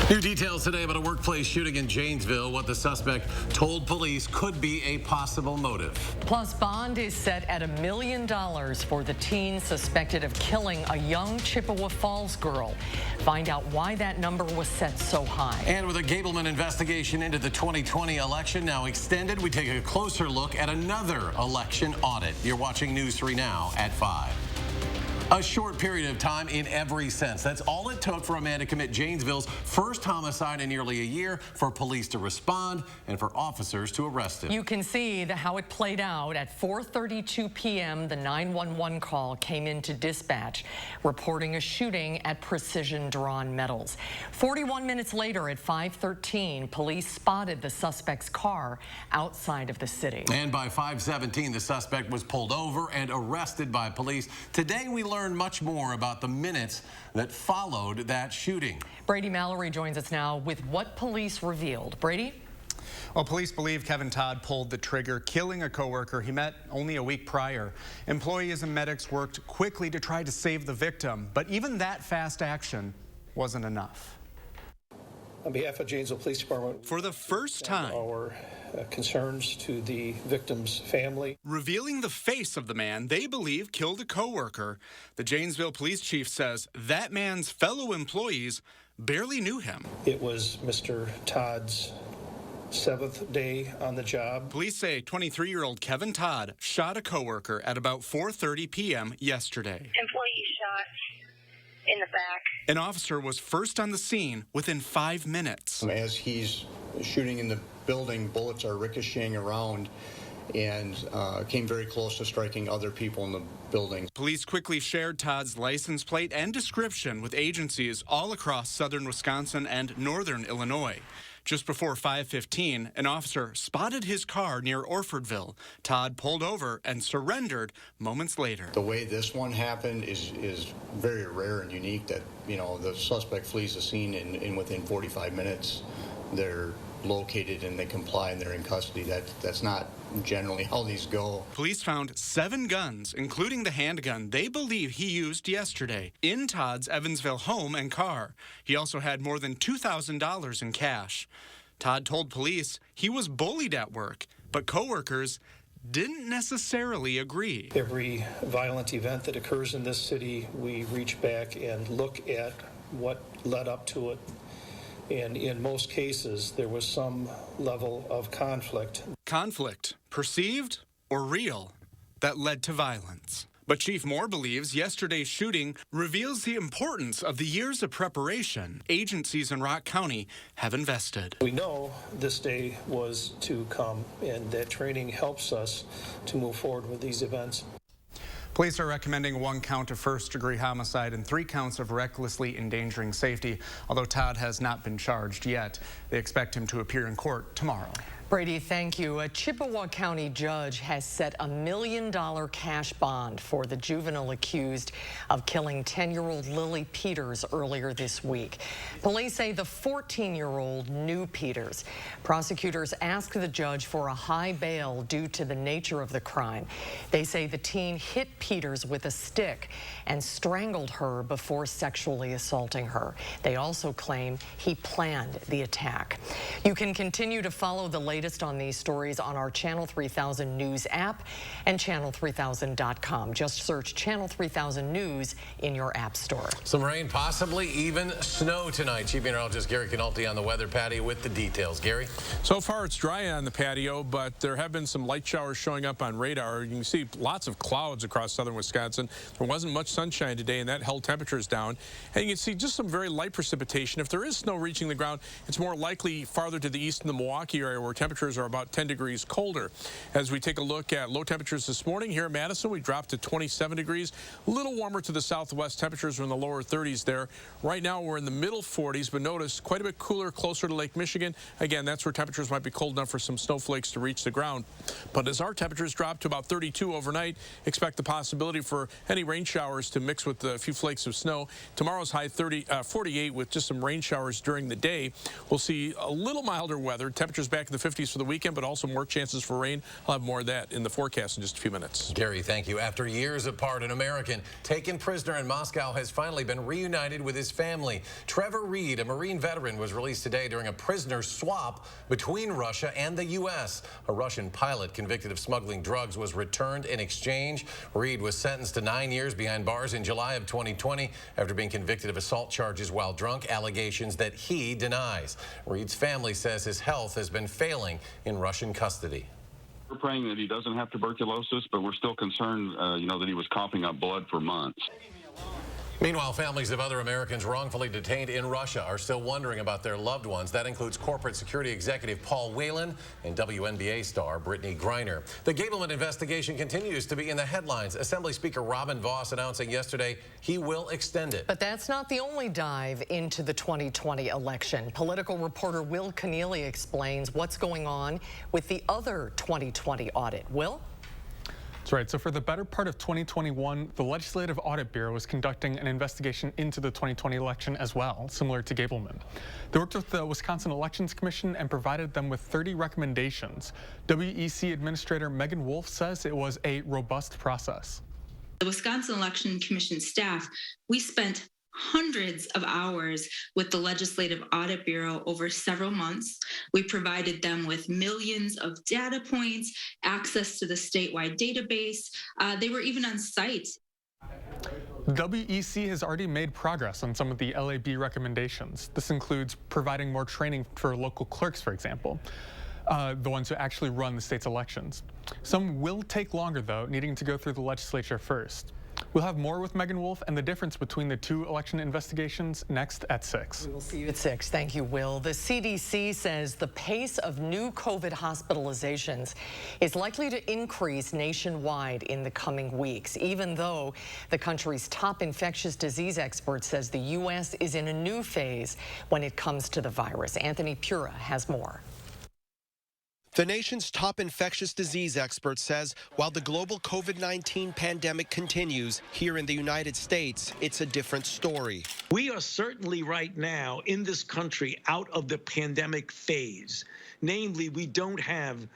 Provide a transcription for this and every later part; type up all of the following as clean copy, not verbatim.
New details today about a workplace shooting in Janesville. What the suspect told police could be a possible motive. Plus, bond is set at $1 million for the teen suspected of killing a young Chippewa Falls girl. Find out why that number was set so high. And with a Gableman investigation into the 2020 election now extended, we take a closer look at another election audit. You're watching News 3 now at 5. A short period of time in every sense. That's all it took for a man to commit Janesville's first homicide in nearly a year, for police to respond and for officers to arrest him. You can see how it played out. At 4:32 p.m., the 911 call came into dispatch, reporting a shooting at Precision Drawn Metals. 41 minutes later, at 5:13, police spotted the suspect's car outside of the city. And by 5:17, the suspect was pulled over and arrested by police. Today, we learn much more about the minutes that followed that shooting. Brady Mallory joins us now with what police revealed. Brady? Well, police believe Kevin Todd pulled the trigger, killing a coworker he met only a week prior. Employees and medics worked quickly to try to save the victim, but even that fast action wasn't enough. On behalf of Janesville Police Department, for the first time, our concerns to the victim's family. Revealing the face of the man they believe killed a coworker, the Janesville police chief says that man's fellow employees barely knew him. It was Mr. Todd's 7th day on the job. Police say 23-year-old Kevin Todd shot a coworker at about 4:30 p.m. yesterday. Employee shot in the back. An officer was first on the scene within 5 minutes. As he's shooting in the building, bullets are ricocheting around and came very close to striking other people in the building. Police quickly shared Todd's license plate and description with agencies all across southern Wisconsin and northern Illinois. Just before 5:15, an officer spotted his car near Orfordville. Todd pulled over and surrendered moments later. The way this one happened is very rare and unique, that, you know, the suspect flees the scene and within 45 minutes they're located and they comply and they're in custody. That's not generally how these go. Police found 7 guns, including the handgun they believe he used yesterday, in Todd's Evansville home and car. He also had more than $2,000 in cash. Todd told police he was bullied at work, but coworkers didn't necessarily agree. Every violent event that occurs in this city, we reach back and look at what led up to it. And in most cases, there was some level of conflict. Conflict, perceived or real, that led to violence. But Chief Moore believes yesterday's shooting reveals the importance of the years of preparation agencies in Rock County have invested. We know this day was to come, and that training helps us to move forward with these events. Police are recommending 1 count of first-degree homicide and 3 counts of recklessly endangering safety. Although Todd has not been charged yet, they expect him to appear in court tomorrow. Brady, thank you. A Chippewa County judge has set $1 million cash bond for the juvenile accused of killing 10-year-old Lily Peters earlier this week. Police say the 14-year-old knew Peters. Prosecutors asked the judge for a high bail due to the nature of the crime. They say the teen hit Peters with a stick and strangled her before sexually assaulting her. They also claim he planned the attack. You can continue to follow the latest on these stories on our Channel 3000 News app and channel3000.com. Just search Channel 3000 News in your app store. Some rain, possibly even snow tonight. Chief Meteorologist Gary Canolti on the weather patio with the details. Gary? So far it's dry on the patio, but there have been some light showers showing up on radar. You can see lots of clouds across southern Wisconsin. There wasn't much sunshine today, and that held temperatures down. And you can see just some very light precipitation. If there is snow reaching the ground, it's more likely farther to the east in the Milwaukee area, where temperatures are about 10 degrees colder. As we take a look at low temperatures this morning here in Madison, we dropped to 27 degrees. A little warmer to the southwest. Temperatures are in the lower 30s there. Right now we're in the middle 40s, but notice quite a bit cooler closer to Lake Michigan. Again, that's where temperatures might be cold enough for some snowflakes to reach the ground. But as our temperatures drop to about 32 overnight, expect the possibility for any rain showers to mix with a few flakes of snow. Tomorrow's high 48 with just some rain showers during the day. We'll see a little milder weather. Temperatures back in the 50s. 50s for the weekend, but also more chances for rain. I'll have more of that in the forecast in just a few minutes. Gary, thank you. After years apart, an American taken prisoner in Moscow has finally been reunited with his family. Trevor Reed, a Marine veteran, was released today during a prisoner swap between Russia and the U.S. A Russian pilot convicted of smuggling drugs was returned in exchange. Reed was sentenced to 9 years behind bars in July of 2020 after being convicted of assault charges while drunk, allegations that he denies. Reed's family says his health has been failing in Russian custody. We're praying that he doesn't have tuberculosis, but we're still concerned, that he was coughing up blood for months. Meanwhile, families of other Americans wrongfully detained in Russia are still wondering about their loved ones. That includes corporate security executive Paul Whelan and WNBA star Brittany Griner. The Gableman investigation continues to be in the headlines. Assembly Speaker Robin Vos announcing yesterday he will extend it. But that's not the only dive into the 2020 election. Political reporter Will Keneally explains what's going on with the other 2020 audit. Will? That's right. So for the better part of 2021, the Legislative Audit Bureau was conducting an investigation into the 2020 election as well, similar to Gableman. They worked with the Wisconsin Elections Commission and provided them with 30 recommendations. WEC Administrator Megan Wolf says it was a robust process. The Wisconsin Election Commission staff, we spent hundreds of hours with the Legislative Audit Bureau over several months. We provided them with millions of data points, access to the statewide database. They were even on site. WEC has already made progress on some of the LAB recommendations. This includes providing more training for local clerks, for example, the ones who actually run the state's elections. Some will take longer, though, needing to go through the legislature first. We'll have more with Megan Wolf and the difference between the two election investigations next at 6. We will see you at 6. Thank you, Will. The CDC says the pace of new COVID hospitalizations is likely to increase nationwide in the coming weeks, even though the country's top infectious disease expert says the U.S. is in a new phase when it comes to the virus. Anthony Pura has more. The nation's top infectious disease expert says while the global COVID-19 pandemic continues, here in the United States, it's a different story. We are certainly right now in this country out of the pandemic phase. Namely, we don't have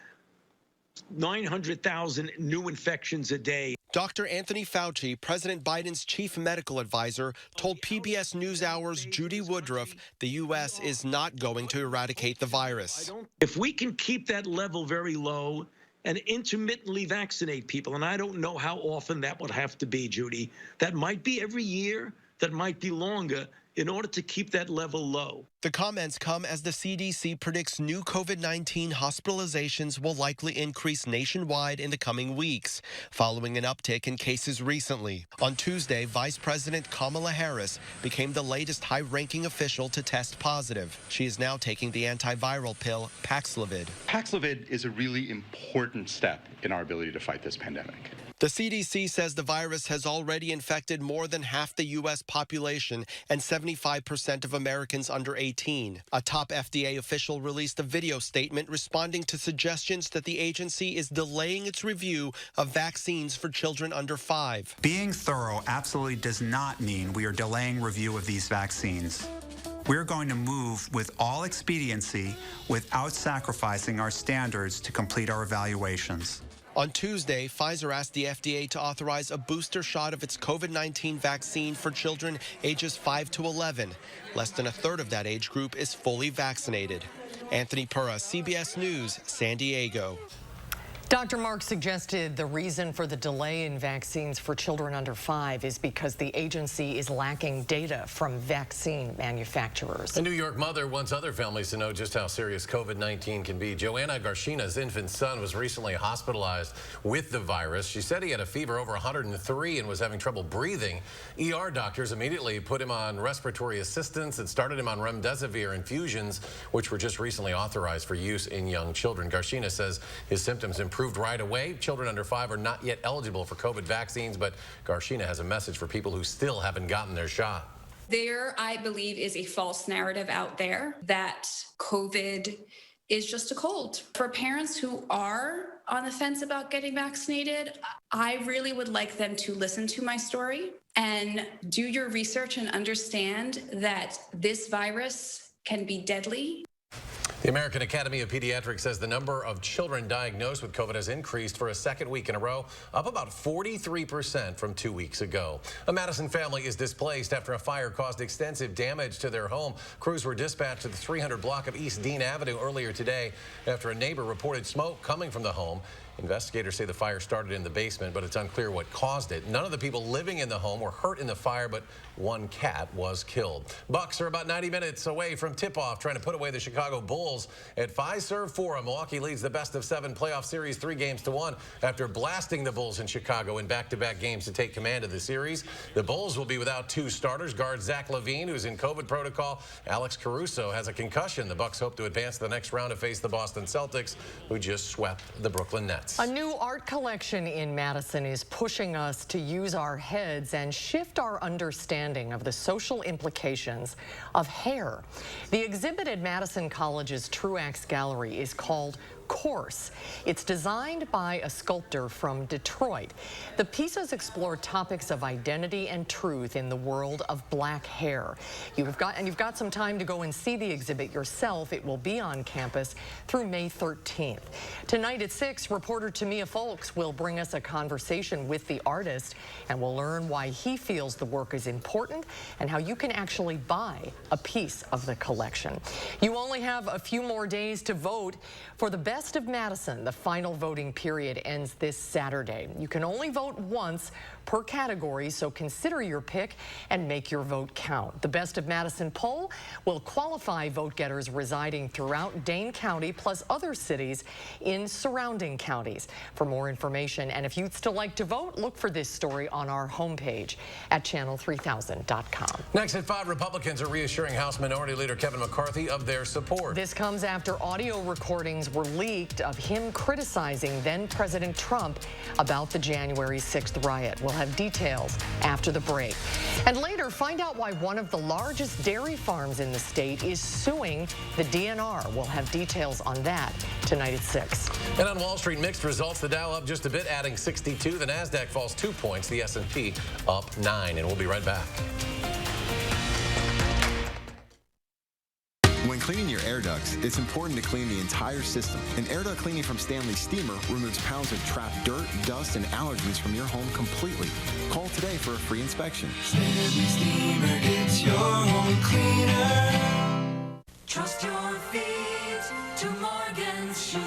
900,000 new infections a day. Dr. Anthony Fauci, President Biden's chief medical advisor, told PBS NewsHour's Judy Woodruff the U.S. is not going to eradicate the virus. If we can keep that level very low and intermittently vaccinate people, and I don't know how often that would have to be, Judy, that might be every year, that might be longer, in order to keep that level low. The comments come as the CDC predicts new COVID-19 hospitalizations will likely increase nationwide in the coming weeks, following an uptick in cases recently. On Tuesday, Vice President Kamala Harris became the latest high-ranking official to test positive. She is now taking the antiviral pill Paxlovid. Paxlovid is a really important step in our ability to fight this pandemic. The CDC says the virus has already infected more than half the U.S. population and 75% of Americans under 18. A top FDA official released a video statement responding to suggestions that the agency is delaying its review of vaccines for children under 5. Being thorough absolutely does not mean we are delaying review of these vaccines. We're going to move with all expediency without sacrificing our standards to complete our evaluations. On Tuesday, Pfizer asked the FDA to authorize a booster shot of its COVID-19 vaccine for children ages 5 to 11. Less than a third of that age group is fully vaccinated. Anthony Pura, CBS News, San Diego. Dr. Mark suggested the reason for the delay in vaccines for children under 5 is because the agency is lacking data from vaccine manufacturers. A New York mother wants other families to know just how serious COVID-19 can be. Joanna Garcina's infant son was recently hospitalized with the virus. She said he had a fever over 103 and was having trouble breathing. ER doctors immediately put him on respiratory assistance and started him on remdesivir infusions, which were just recently authorized for use in young children. Garcina says his symptoms improved right away. Children under 5 are not yet eligible for COVID vaccines, but Garcina has a message for people who still haven't gotten their shot. There, I believe, is a false narrative out there that COVID is just a cold. For parents who are on the fence about getting vaccinated, I really would like them to listen to my story and do your research and understand that this virus can be deadly. The American Academy of Pediatrics says the number of children diagnosed with COVID has increased for a second week in a row, up about 43% from 2 weeks ago. A Madison family is displaced after a fire caused extensive damage to their home. Crews were dispatched to the 300 block of East Dean Avenue earlier today after a neighbor reported smoke coming from the home. Investigators say the fire started in the basement, but it's unclear what caused it. None of the people living in the home were hurt in the fire, but one cat was killed. Bucks are about 90 minutes away from tip-off, trying to put away the Chicago Bulls at Fiserv Forum. Milwaukee leads the best-of-7 playoff series 3-1 after blasting the Bulls in Chicago in back-to-back games to take command of the series. The Bulls will be without two starters. Guard Zach LaVine, who's in COVID protocol. Alex Caruso has a concussion. The Bucks hope to advance to the next round to face the Boston Celtics, who just swept the Brooklyn Nets. A new art collection in Madison is pushing us to use our heads and shift our understanding of the social implications of hair. The exhibit at Madison College's Truax Gallery is called Course. It's designed by a sculptor from Detroit. The pieces explore topics of identity and truth in the world of black hair. You've got some time to go and see the exhibit yourself. It will be on campus through May 13th. Tonight at 6, reporter Tamia Folks will bring us a conversation with the artist, and we'll learn why he feels the work is important and how you can actually buy a piece of the collection. You only have a few more days to vote for the Best of Madison. The final voting period ends this Saturday. You can only vote once per category, so consider your pick and make your vote count. The Best of Madison poll will qualify vote-getters residing throughout Dane County plus other cities in surrounding counties. For more information, and if you'd still like to vote, look for this story on our homepage at channel3000.com. Next at 5, Republicans are reassuring House Minority Leader Kevin McCarthy of their support. This comes after audio recordings were leaked of him criticizing then-President Trump about the January 6th riot. We'll have details after the break. And later, find out why one of the largest dairy farms in the state is suing the DNR. We'll have details on that tonight at 6. And on Wall Street, mixed results. The Dow up just a bit, adding 62. The NASDAQ falls 2 points. The S&P up 9. And we'll be right back. When cleaning your air ducts, it's important to clean the entire system. And air duct cleaning from Stanley Steamer removes pounds of trapped dirt, dust, and allergens from your home completely. Call today for a free inspection. Stanley Steamer gets your home cleaner. Trust your feet to Morgan's Shoes.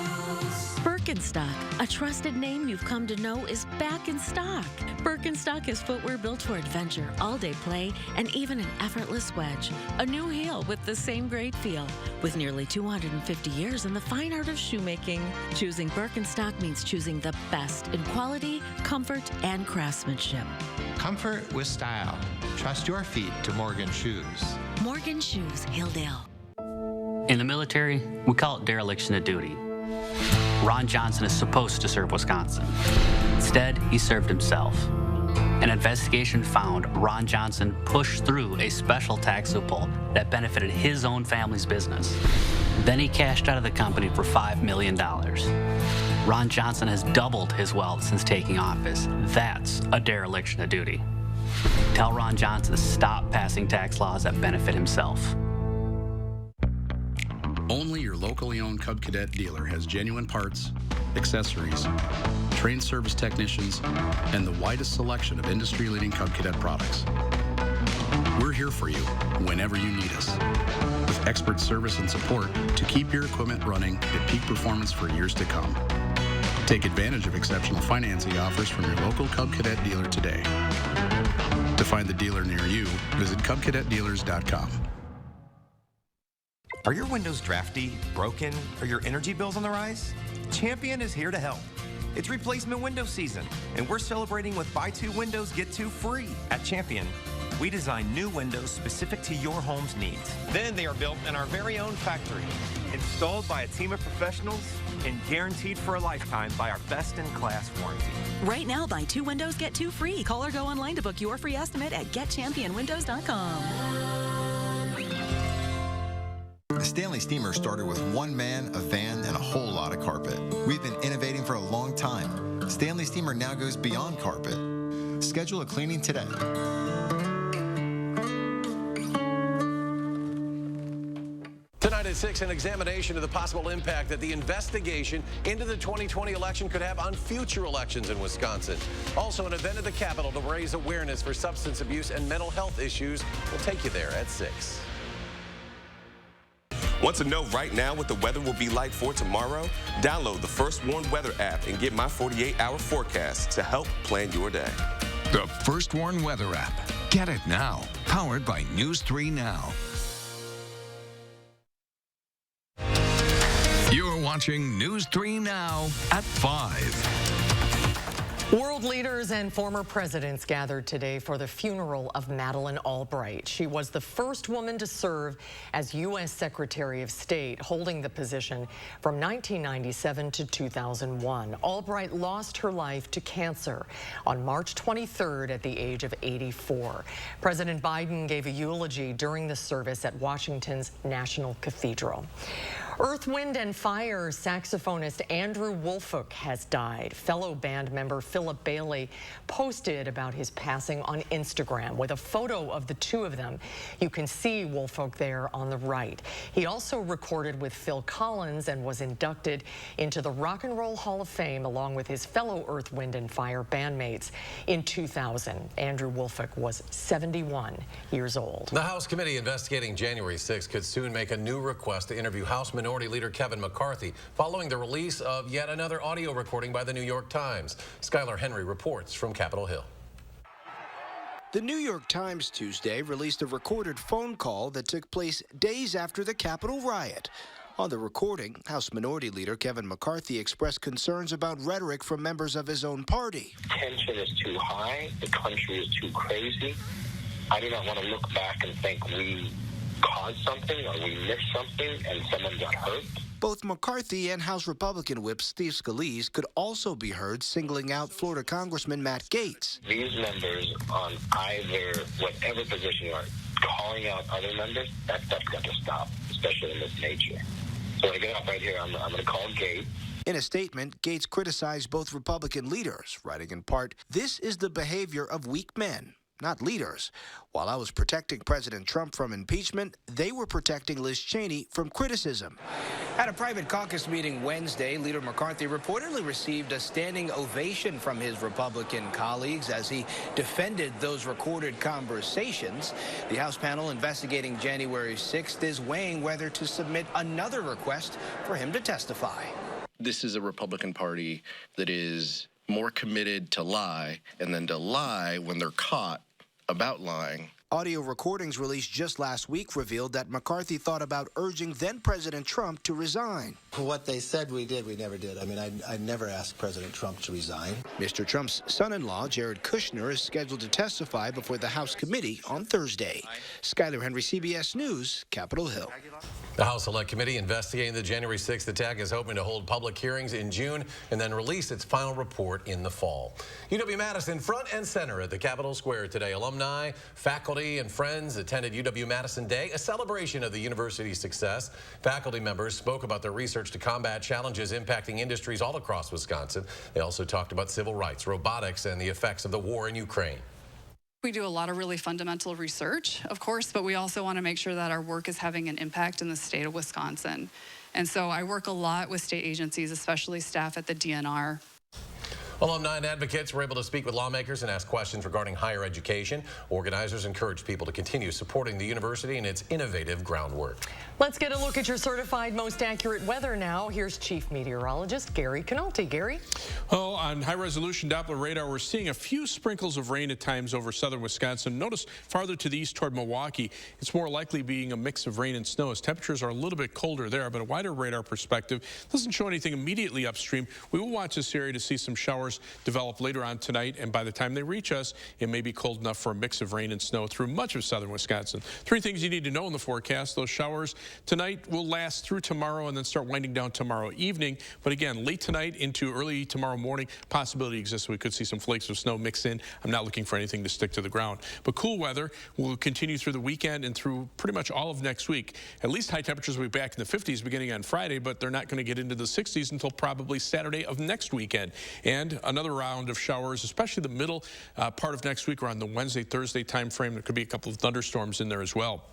Birkenstock, a trusted name you've come to know, is back in stock. Birkenstock is footwear built for adventure, all-day play, and even an effortless wedge. A new heel with the same great feel. With nearly 250 years in the fine art of shoemaking, choosing Birkenstock means choosing the best in quality, comfort, and craftsmanship. Comfort with style. Trust your feet to Morgan Shoes. Morgan Shoes, Hilldale. In the military, we call it dereliction of duty. Ron Johnson is supposed to serve Wisconsin. Instead, he served himself. An investigation found Ron Johnson pushed through a special tax loophole that benefited his own family's business. Then he cashed out of the company for $5 million. Ron Johnson has doubled his wealth since taking office. That's a dereliction of duty. Tell Ron Johnson to stop passing tax laws that benefit himself. Only your locally owned Cub Cadet dealer has genuine parts, accessories, trained service technicians, and the widest selection of industry-leading Cub Cadet products. We're here for you whenever you need us, with expert service and support to keep your equipment running at peak performance for years to come. Take advantage of exceptional financing offers from your local Cub Cadet dealer today. To find the dealer near you, visit CubCadetDealers.com. Are your windows drafty, broken, or your energy bills on the rise? Champion is here to help. It's replacement window season, and we're celebrating with buy 2 windows, get 2 free. At Champion, we design new windows specific to your home's needs. Then they are built in our very own factory, installed by a team of professionals, and guaranteed for a lifetime by our best-in-class warranty. Right now, buy 2 windows, get 2 free. Call or go online to book your free estimate at getchampionwindows.com. The Stanley Steamer started with one man, a van, and a whole lot of carpet. We've been innovating for a long time. Stanley Steamer now goes beyond carpet. Schedule a cleaning today. Tonight at 6, an examination of the possible impact that the investigation into the 2020 election could have on future elections in Wisconsin. Also, an event at the Capitol to raise awareness for substance abuse and mental health issues. We'll take you there at 6. Want to know right now what the weather will be like for tomorrow? Download the First Warn Weather app and get my 48-hour forecast to help plan your day. The First Warn Weather app. Get it now. Powered by News 3 Now. You're watching News 3 Now at 5. World leaders and former presidents gathered today for the funeral of Madeleine Albright. She was the first woman to serve as U.S. Secretary of State, holding the position from 1997 to 2001. Albright lost her life to cancer on March 23rd at the age of 84. President Biden gave a eulogy during the service at Washington's National Cathedral. Earth, Wind and Fire saxophonist Andrew Woolfolk has died. Fellow band member Philip Bailey posted about his passing on Instagram with a photo of the two of them. You can see Woolfolk there on the right. He also recorded with Phil Collins and was inducted into the Rock and Roll Hall of Fame along with his fellow Earth, Wind and Fire bandmates in 2000. Andrew Woolfolk was 71 years old. The House committee investigating January 6 could soon make a new request to interview House Minority Leader Kevin McCarthy following the release of yet another audio recording by the New York Times. Skylar Henry reports from Capitol Hill. The New York Times Tuesday released a recorded phone call that took place days after the Capitol riot. On the recording, House Minority Leader Kevin McCarthy expressed concerns about rhetoric from members of his own party. Tension is too high. The country is too crazy. I do not want to look back and think we caused something or we missed something and someone got hurt. Both McCarthy and House Republican Whip Steve Scalise could also be heard singling out Florida Congressman Matt Gaetz. These members on either whatever position you are calling out other members, that stuff's got to stop, especially in this nature. So when I get up right here, I'm going to call Gaetz. In a statement, Gaetz criticized both Republican leaders, writing in part, "This is the behavior of weak men, not leaders. While I was protecting President Trump from impeachment, they were protecting Liz Cheney from criticism." At a private caucus meeting Wednesday, Leader McCarthy reportedly received a standing ovation from his Republican colleagues as he defended those recorded conversations. The House panel investigating January 6th is weighing whether to submit another request for him to testify. This is a Republican Party that is more committed to lie and then to lie when they're caught about lying. Audio recordings released just last week revealed that McCarthy thought about urging then-President Trump to resign. What they said we did, we never did. I mean, I never asked President Trump to resign. Mr. Trump's son-in-law, Jared Kushner, is scheduled to testify before the House committee on Thursday. Skylar Henry, CBS News, Capitol Hill. The House Select Committee investigating the January 6th attack is hoping to hold public hearings in June and then release its final report in the fall. UW-Madison front and center at the Capitol Square today. Alumni, faculty, and friends attended UW-Madison Day, a celebration of the university's success. Faculty members spoke about their research to combat challenges impacting industries all across Wisconsin. They also talked about civil rights, robotics, and the effects of the war in Ukraine. We do a lot of really fundamental research, of course, but we also want to make sure that our work is having an impact in the state of Wisconsin. And so I work a lot with state agencies, especially staff at the DNR. Alumni and advocates were able to speak with lawmakers and ask questions regarding higher education. Organizers encouraged people to continue supporting the university and its innovative groundwork. Let's get a look at your certified most accurate weather now. Here's Chief Meteorologist Gary Canolti. Gary? Well, on high-resolution Doppler radar, we're seeing a few sprinkles of rain at times over southern Wisconsin. Notice farther to the east toward Milwaukee, it's more likely being a mix of rain and snow as temperatures are a little bit colder there, but a wider radar perspective doesn't show anything immediately upstream. We will watch this area to see some showers develop later on tonight, and by the time they reach us, it may be cold enough for a mix of rain and snow through much of southern Wisconsin. Three things you need to know in the forecast. Those showers tonight will last through tomorrow and then start winding down tomorrow evening. But again, late tonight into early tomorrow morning, possibility exists we could see some flakes of snow mix in. I'm not looking for anything to stick to the ground. But cool weather will continue through the weekend and through pretty much all of next week. At least high temperatures will be back in the 50s beginning on Friday, but they're not going to get into the 60s until probably Saturday of next weekend. And another round of showers, especially the middle part of next week, around the Wednesday, Thursday time frame. There could be a couple of thunderstorms in there as well.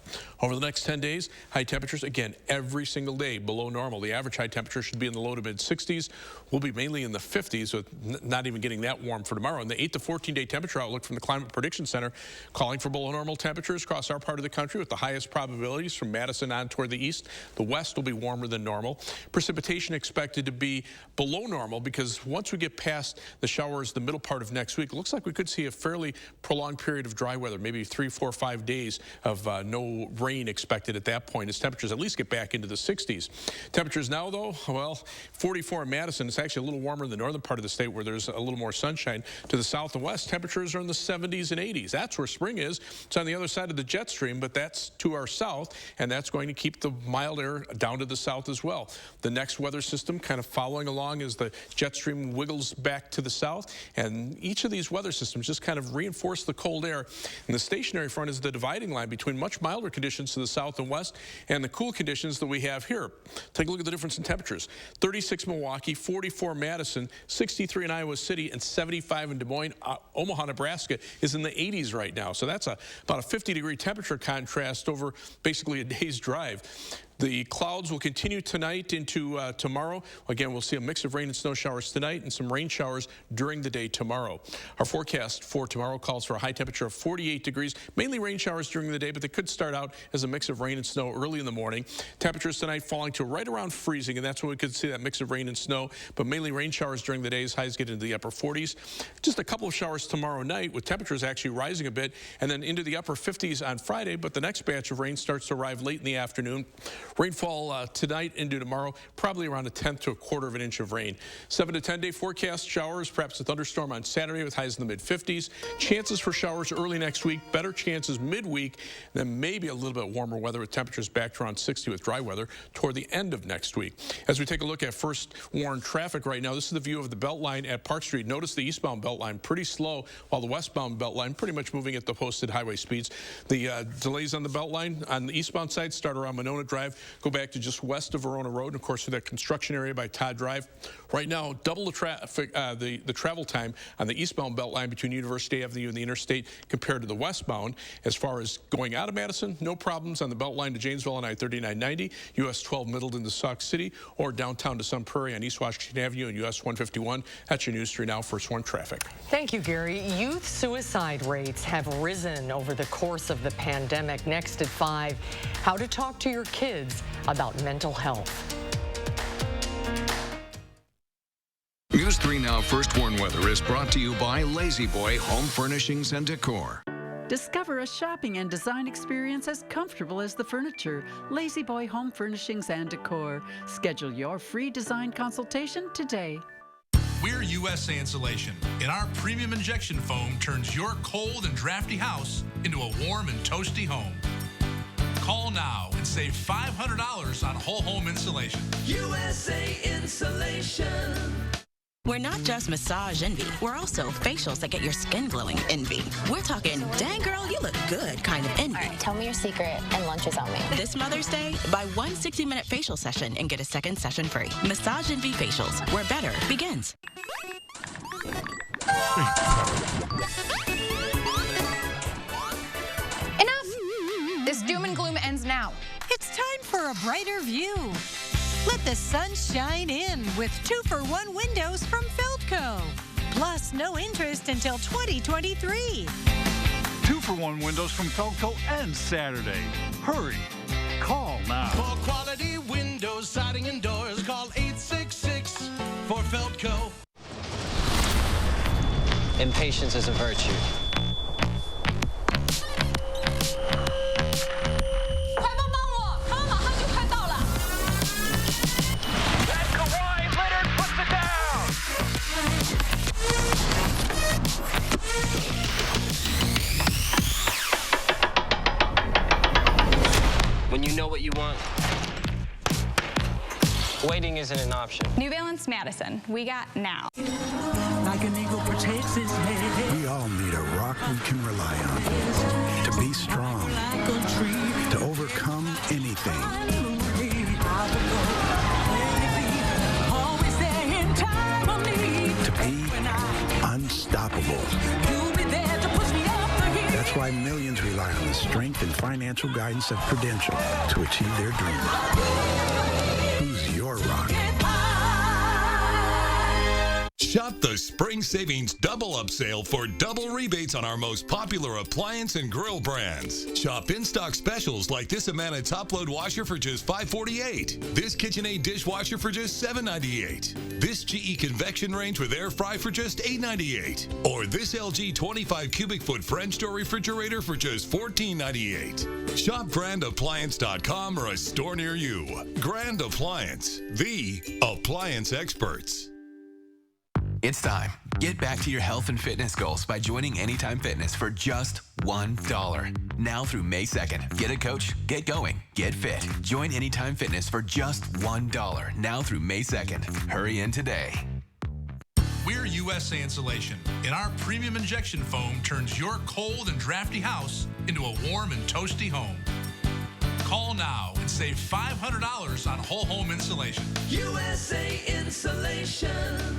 Over the next 10 days, high temperatures, again, every single day below normal. The average high temperature should be in the low to mid 60s. We'll be mainly in the 50s, with not even getting that warm for tomorrow. And the 8 to 14-day temperature outlook from the Climate Prediction Center calling for below normal temperatures across our part of the country, with the highest probabilities from Madison on toward the east. The west will be warmer than normal. Precipitation expected to be below normal, because once we get past the showers the middle part of next week, it looks like we could see a fairly prolonged period of dry weather, maybe 3, 4, 5 days of no rain expected at that point, as temperatures at least get back into the 60s. Temperatures now, though, well, 44 in Madison. It's actually a little warmer in the northern part of the state, where there's a little more sunshine. To the south and west, temperatures are in the 70s and 80s. That's where spring is. It's on the other side of the jet stream, but that's to our south, and that's going to keep the mild air down to the south as well. The next weather system kind of following along as the jet stream wiggles back to the south, and each of these weather systems just kind of reinforce the cold air. And the stationary front is the dividing line between much milder conditions to the south and west and the cool conditions that we have here. Take a look at the difference in temperatures. 36 Milwaukee, 44 Madison, 63 in Iowa City, and 75 in Des Moines. Omaha, Nebraska is in the 80s right now. So that's about a 50-degree temperature contrast over basically a day's drive. The clouds will continue tonight into tomorrow. Again, we'll see a mix of rain and snow showers tonight and some rain showers during the day tomorrow. Our forecast for tomorrow calls for a high temperature of 48 degrees, mainly rain showers during the day, but they could start out as a mix of rain and snow early in the morning. Temperatures tonight falling to right around freezing, and that's when we could see that mix of rain and snow, but mainly rain showers during the days. Highs get into the upper 40s. Just a couple of showers tomorrow night, with temperatures actually rising a bit, and then into the upper 50s on Friday, but the next batch of rain starts to arrive late in the afternoon. Rainfall tonight into tomorrow, probably around 1/10 to 1/4 of an inch of rain. 7 to 10 day forecast, showers, perhaps a thunderstorm on Saturday with highs in the mid-50s. Chances for showers early next week, better chances midweek, then maybe a little bit warmer weather with temperatures back to around 60 with dry weather toward the end of next week. As we take a look at first warned traffic right now, this is the view of the Beltline at Park Street. Notice the eastbound Beltline pretty slow, while the westbound Beltline pretty much moving at the posted highway speeds. The delays on the Beltline on the eastbound side start around Monona Drive, go back to just west of Verona Road, and of course through that construction area by Todd Drive. Right now, double the traffic, the travel time on the eastbound Beltline between University Avenue and the interstate compared to the westbound. As far as going out of Madison, no problems on the Beltline to Janesville on I-3990, US 12 Middleton to Sauk City, or downtown to Sun Prairie on East Washington Avenue and US 151. That's your News 3 Now First Warn traffic. Thank you, Gary. Youth suicide rates have risen over the course of the pandemic. Next at 5, how to talk to your kids about mental health. News 3 Now First Warn Weather is brought to you by Lazy Boy Home Furnishings and Decor. Discover a shopping and design experience as comfortable as the furniture. Lazy Boy Home Furnishings and Decor. Schedule your free design consultation today. We're USA Insulation, and our premium injection foam turns your cold and drafty house into a warm and toasty home. Call now and save $500 on whole home insulation. USA Insulation. We're not just massage envy. We're also facials that get your skin glowing envy. We're talking, dang girl, you look good kind of envy. All right, tell me your secret and lunch is on me. This Mother's Day, buy one 60-minute facial session and get a second session free. Massage Envy Facials, where better begins. Enough! This doom and gloom ends now. It's time for a brighter view. Let the sun shine in with 2-for-1 windows from Feldco. Plus, no interest until 2023. 2-for-1 windows from Feldco ends Saturday. Hurry. Call now. For quality windows, siding, and doors, call 866 for Feldco. Impatience is a virtue. When you know what you want, waiting isn't an option. New Balance Madison, we got now. Like an eagle protects its head. We all need a rock we can rely on. To be strong. To overcome anything. To be unstoppable. That's why millions rely on the strength and financial guidance of Prudential to achieve their dreams. Who's your rock? Shop the Spring Savings Double Up Sale for double rebates on our most popular appliance and grill brands. Shop in-stock specials like this Amana top-load washer for just $5.48. This KitchenAid dishwasher for just $7.98. This GE convection range with air fry for just $8.98. Or this LG 25 cubic foot French door refrigerator for just $14.98. Shop GrandAppliance.com or a store near you. Grand Appliance, the appliance experts. It's time. Get back to your health and fitness goals by joining Anytime Fitness for just $1. Now through May 2nd. Get a coach, get going, get fit. Join Anytime Fitness for just $1. Now through May 2nd. Hurry in today. We're USA Insulation, and our premium injection foam turns your cold and drafty house into a warm and toasty home. Call now and save $500 on whole home insulation. USA Insulation.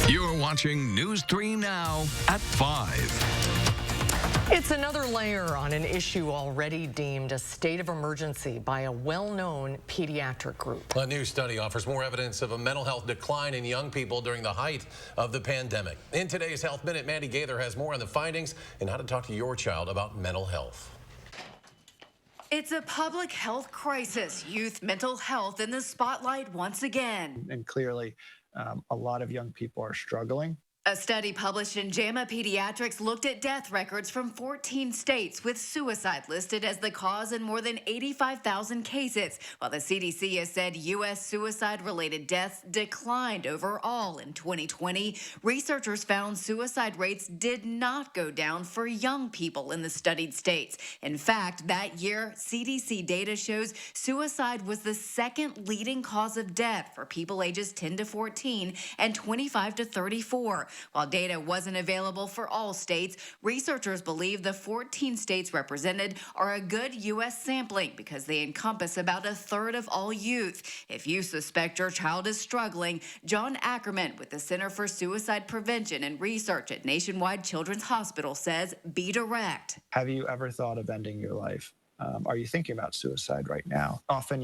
You're watching News 3 Now at 5. It's another layer on an issue already deemed a state of emergency by a well-known pediatric group. A new study offers more evidence of a mental health decline in young people during the height of the pandemic. In today's Health Minute, Mandy Gaither has more on the findings and how to talk to your child about mental health. It's a public health crisis. Youth mental health in the spotlight once again. And clearly, a lot of young people are struggling. A study published in JAMA Pediatrics looked at death records from 14 states with suicide listed as the cause in more than 85,000 cases, while the CDC has said U.S. suicide-related deaths declined overall in 2020. Researchers found suicide rates did not go down for young people in the studied states. In fact, that year, CDC data shows suicide was the second leading cause of death for people ages 10 to 14 and 25 to 34. While data wasn't available for all states, researchers believe the 14 states represented are a good U.S. sampling because they encompass about a third of all youth. If you suspect your child is struggling, John Ackerman with the Center for Suicide Prevention and Research at Nationwide Children's Hospital says, be direct. Have you ever thought of ending your life? Are you thinking about suicide right now? Often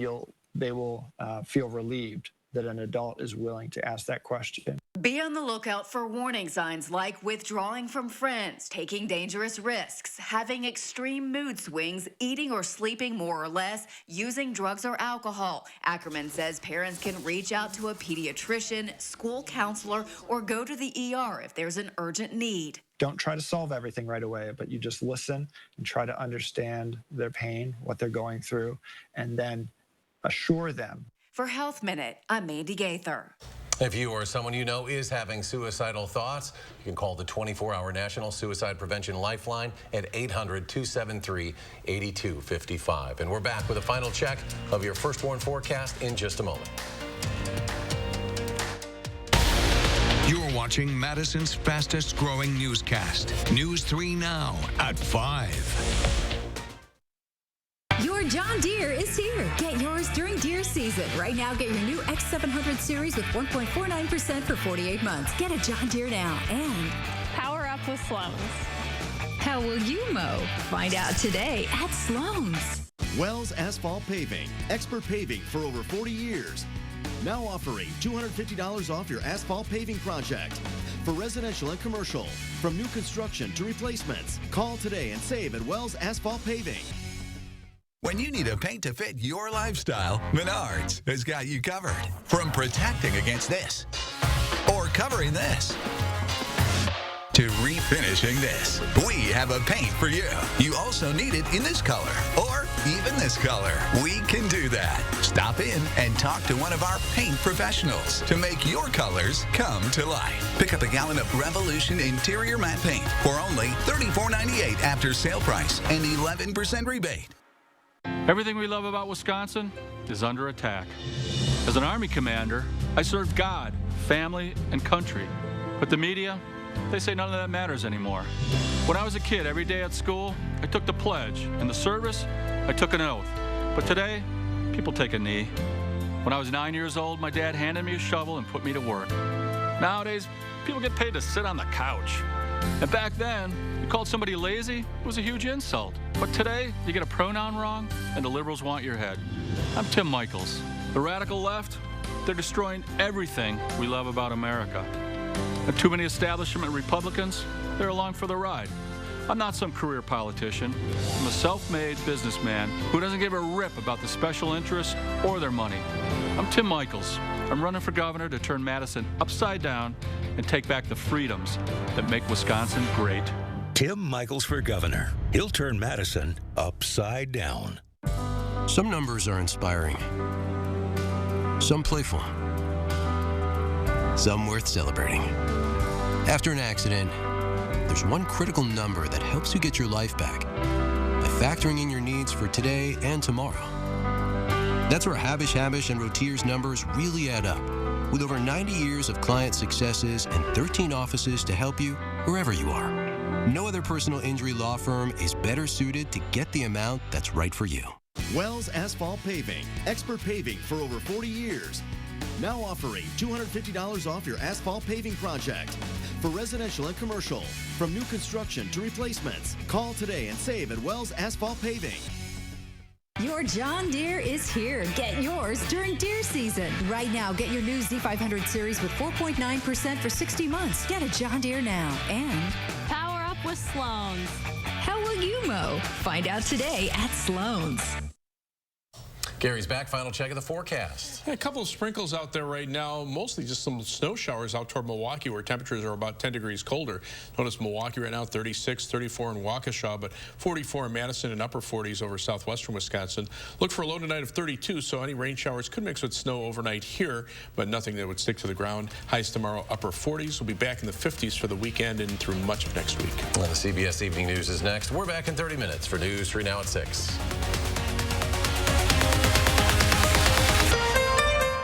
they will feel relieved that an adult is willing to ask that question. Be on the lookout for warning signs like withdrawing from friends, taking dangerous risks, having extreme mood swings, eating or sleeping more or less, using drugs or alcohol. Ackerman says parents can reach out to a pediatrician, school counselor, or go to the ER if there's an urgent need. Don't try to solve everything right away, but you just listen and try to understand their pain, what they're going through, and then assure them. For Health Minute, I'm Mandy Gaither. If you or someone you know is having suicidal thoughts, you can call the 24-hour National Suicide Prevention Lifeline at 800-273-8255. And we're back with a final check of your First Warn forecast in just a moment. You're watching Madison's fastest growing newscast, News 3 Now at 5. Your John Deere is here. Get yours during deer season. Right now, get your new X700 series with 1.49% for 48 months. Get a John Deere now and power up with Sloan's. How will you mow? Find out today at Sloan's. Wells Asphalt Paving, expert paving for over 40 years. Now offering $250 off your asphalt paving project. For residential and commercial, from new construction to replacements. Call today and save at Wells Asphalt Paving. When you need a paint to fit your lifestyle, Menards has got you covered. From protecting against this, or covering this, to refinishing this, we have a paint for you. You also need it in this color, or even this color. We can do that. Stop in and talk to one of our paint professionals to make your colors come to life. Pick up a gallon of Revolution Interior Matte Paint for only $34.98 after sale price and 11% rebate. Everything we love about Wisconsin is under attack. As an Army commander, I served God, family, and country. But the media, they say none of that matters anymore. When I was a kid, every day at school, I took the pledge. In the service, I took an oath. But today, people take a knee. When I was 9 years old, my dad handed me a shovel and put me to work. Nowadays, people get paid to sit on the couch. And back then, you called somebody lazy, it was a huge insult. But today, you get a pronoun wrong, and the liberals want your head. I'm Tim Michels. The radical left, they're destroying everything we love about America. And too many establishment Republicans, they're along for the ride. I'm not some career politician. I'm a self-made businessman who doesn't give a rip about the special interests or their money. I'm Tim Michels. I'm running for governor to turn Madison upside down and take back the freedoms that make Wisconsin great. Tim Michels for governor. He'll turn Madison upside down. Some numbers are inspiring. Some playful. Some worth celebrating. After an accident, there's one critical number that helps you get your life back by factoring in your needs for today and tomorrow. That's where Habish, and Rotier's numbers really add up. With over 90 years of client successes and 13 offices to help you wherever you are. No other personal injury law firm is better suited to get the amount that's right for you. Wells Asphalt Paving, expert paving for over 40 years. Now offering $250 off your asphalt paving project. For residential and commercial, from new construction to replacements. Call today and save at Wells Asphalt Paving. Your John Deere is here. Get yours during deer season. Right now, get your new Z500 series with 4.9% for 60 months. Get a John Deere now. And power up with Sloan's. How will you mow? Find out today at Sloan's. Gary's back. Final check of the forecast. A couple of sprinkles out there right now, mostly just some snow showers out toward Milwaukee where temperatures are about 10 degrees colder. Notice Milwaukee right now 36, 34 in Waukesha, but 44 in Madison and upper 40s over southwestern Wisconsin. Look for a low tonight of 32, so any rain showers could mix with snow overnight here, but nothing that would stick to the ground. Highs tomorrow, upper 40s. We'll be back in the 50s for the weekend and through much of next week. Well, the CBS Evening News is next. We're back in 30 minutes for News 3 Now at 6.